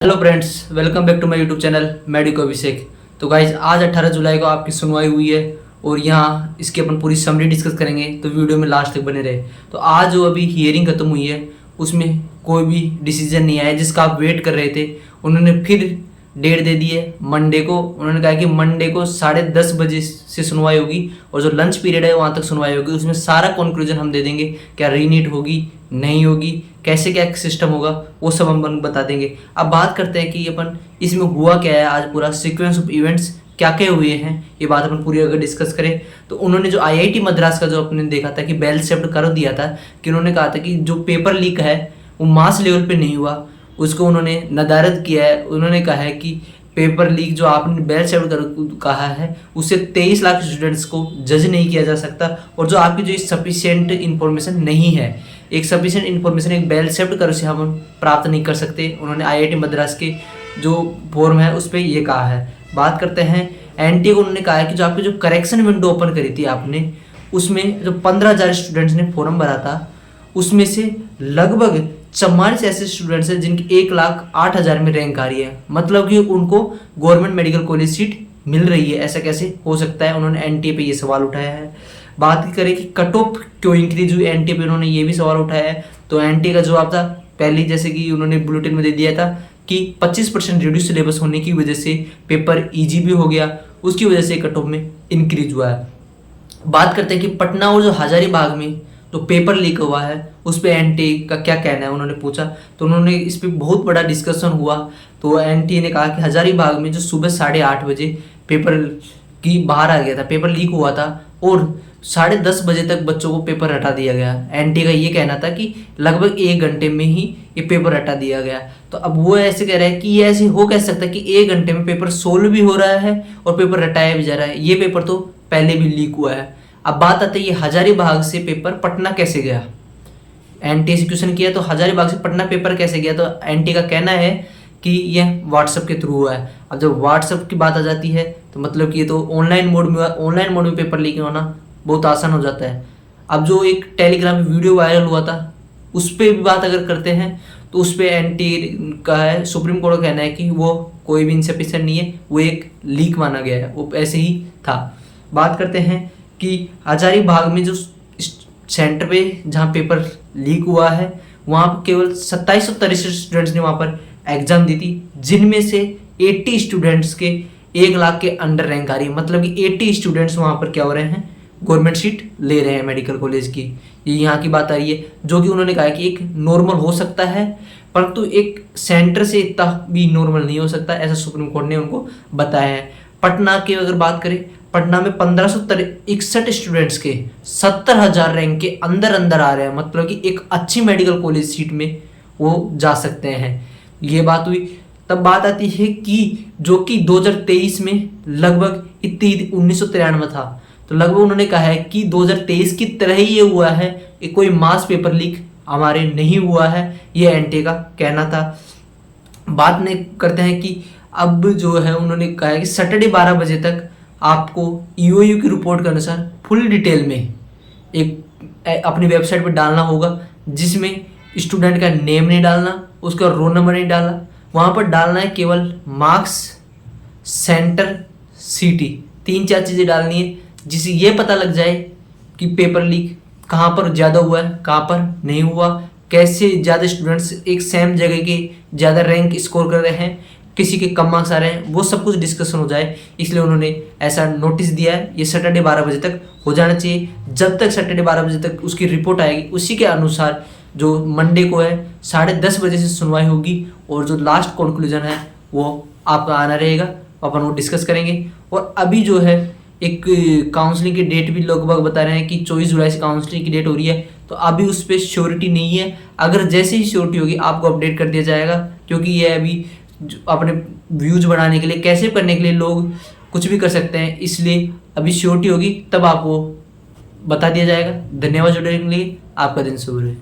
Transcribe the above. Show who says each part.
Speaker 1: Hello friends, welcome back to my YouTube channel medico Abhishek. तो guys आज 18 जुलाई को आपकी सुनवाई हुई है और यहाँ इसकी अपन पूरी समरी डिस्कस करेंगे, तो वीडियो में लास्ट तक बने रहे। तो आज जो अभी हियरिंग खत्म हुई है उसमें कोई भी डिसीजन नहीं आया जिसका आप वेट कर रहे थे। उन्होंने फिर डेट दे दी है मंडे को। उन्होंने कहा कि मंडे को 10:30 बजे से सुनवाई होगी और जो लंच पीरियड है वहाँ तक सुनवाई होगी। उसमें सारा कंक्लूजन हम दे देंगे, क्या रीनीट होगी नहीं होगी, कैसे क्या सिस्टम होगा, वो सब हम बता देंगे। अब बात करते हैं कि अपन इसमें हुआ क्या है, आज पूरा सीक्वेंस ऑफ इवेंट्स क्या क्या हुए हैं, ये बात अपन पूरी अगर डिस्कस करें तो उन्होंने जो आईआईटी मद्रास का जो अपने देखा था कि बेल शेप्ड कर दिया था कि उन्होंने कहा था कि जो पेपर लीक है वो मास लेवल पे नहीं हुआ, उसको उन्होंने नदारद किया है। उन्होंने कहा है कि पेपर लीक जो आपने बेल शेप्ड कर कहा है उससे 23 लाख स्टूडेंट्स को जज नहीं किया जा सकता, और जो आपकी जो सफिशिएंट इन्फॉर्मेशन नहीं है, एक सफिशिएंट इन्फॉर्मेशन एक बेल शेप्ड कर से हम प्राप्त नहीं कर सकते। उन्होंने आईआईटी मद्रास के जो फॉर्म है उस पर ये कहा है। बात करते हैं एनटीए को। उन्होंने कहा है कि जो आपकी जो करेक्शन विंडो ओपन करी थी आपने, उसमें जो 15,000 स्टूडेंट्स ने फॉर्म भरा था उसमें से लगभग 44 ऐसे स्टूडेंट्स हैं जिनकी 1,08,000 में रैंक आ रही है, मतलब कि उनको गवर्नमेंट मेडिकल कॉलेज सीट मिल रही है। ऐसा कैसे हो सकता है? उन्होंने एनटीए पे ये सवाल उठाया है। बात करें कि कट ऑफ क्यों इंक्रीज हुई एनटीए पे, उन्होंने ये भी सवाल उठाया है। तो एनटीए का जवाब था पहले, जैसे कि उन्होंने बुलेटिन में दे दिया था कि 25% रिड्यूस सिलेबस होने की वजह से पेपर ईजी भी हो गया, उसकी वजह से कट ऑफ में इंक्रीज हुआ है। बात करते हैं कि पटना और जो हजारीबाग में जो पेपर लीक हुआ है उस पर एनटीए का क्या कहना है, उन्होंने पूछा। तो उन्होंने इस पर बहुत बड़ा डिस्कशन हुआ। तो एनटीए ने कहा कि हजारीबाग में जो सुबह 8:30 बजे पेपर की बाहर आ गया था, पेपर लीक हुआ था और 10:30 बजे तक बच्चों को पेपर हटा दिया गया। एनटीए का ये कहना था कि लगभग 1 घंटे में ही ये पेपर हटा दिया गया। तो अब वो ऐसे कह रहा है कि ये ऐसे हो कह सकता है कि 1 घंटे में पेपर सोल्व भी हो रहा है और पेपर हटाया भी जा रहा है। ये पेपर तो पहले भी लीक हुआ है। अब बात आती है ये हजारीबाग से पेपर पटना कैसे गया। एनटीए से क्वेश्चन किया तो हजारीबाग से पटना पेपर कैसे गया, तो एनटीए का कहना है कि यह व्हाट्सएप के थ्रू हुआ है। अब जब व्हाट्सएप की बात आ जाती है तो मतलब कि ये तो ऑनलाइन मोड में हुआ। ऑनलाइन मोड में पेपर लीक होना बहुत आसान हो जाता है। अब जो एक टेलीग्राम में वीडियो वायरल हुआ था उस पर भी बात अगर करते हैं तो उस पर एनटीए का है, सुप्रीम कोर्ट का कहना है कि वो कोई भी इनसफिशिएंट नहीं है, वो एक लीक माना गया है, वो ऐसे ही था। बात करते हैं कि हजारीबाग में जो सेंटर पे जहाँ पेपर लीक हुआ है वहाँ पर केवल 2763 स्टूडेंट्स ने वहाँ पर एग्जाम दी थी, जिनमें से 80 स्टूडेंट्स के 1 लाख के अंडर रैंक आ रही है। मतलब कि 80 स्टूडेंट्स वहाँ पर क्या हो रहे हैं, गवर्नमेंट सीट ले रहे हैं मेडिकल कॉलेज की। ये यहाँ की बात आ रही है, जो कि उन्होंने कहा है कि एक नॉर्मल हो सकता है, परंतु एक सेंटर से इतना भी नॉर्मल नहीं हो सकता, ऐसा सुप्रीम कोर्ट ने उनको बताया है। पटना की अगर बात करें, पटना में 1561 स्टूडेंट्स के 70,000 रैंक के अंदर आ रहे हैं, मतलब कि एक अच्छी मेडिकल कॉलेज सीट में वो जा सकते हैं। ये बात हुई। तब बात आती है कि जो कि 2023 में लगभग 1993 था, तो लगभग उन्होंने कहा है कि 2023 की तरह ही ये हुआ है, कोई मास पेपर लीक हमारे नहीं हुआ है, ये एनटीए का कहना था। बात नहीं करते हैं कि अब जो है उन्होंने कहा है कि सैटरडे 12 बजे तक आपको ईओयू की रिपोर्ट के अनुसार फुल डिटेल में एक अपनी वेबसाइट पर डालना होगा, जिसमें स्टूडेंट का नेम नहीं डालना, उसका रोल नंबर नहीं डालना, वहाँ पर डालना है केवल मार्क्स, सेंटर, सिटी, 3-4 चीज़ें डालनी है, जिससे ये पता लग जाए कि पेपर लीक कहाँ पर ज़्यादा हुआ है, कहाँ पर नहीं हुआ, कैसे ज़्यादा स्टूडेंट्स एक सेम जगह के ज़्यादा रैंक स्कोर कर रहे हैं, किसी के कम मार्क्स आ रहे हैं, वो सब कुछ डिस्कशन हो जाए, इसलिए उन्होंने ऐसा नोटिस दिया है। ये सैटरडे 12 बजे तक हो जाना चाहिए। जब तक सैटरडे 12 बजे तक उसकी रिपोर्ट आएगी, उसी के अनुसार जो मंडे को है 10:30 बजे से सुनवाई होगी और जो लास्ट कंक्लूजन है वो आपका आना रहेगा, अपन वो डिस्कस करेंगे। और अभी जो है एक काउंसलिंग की डेट भी लगभग बता रहे हैं कि 24 जुलाई से काउंसलिंग की डेट हो रही है, तो अभी उस पर श्योरिटी नहीं है। अगर जैसे ही श्योरिटी होगी आपको अपडेट कर दिया जाएगा, क्योंकि ये अभी अपने व्यूज बढ़ाने के लिए, कैसे करने के लिए लोग कुछ भी कर सकते हैं, इसलिए अभी श्योरिटी होगी तब आपको बता दिया जाएगा। धन्यवाद जुड़ने के लिए, आपका दिन शुभ रहे।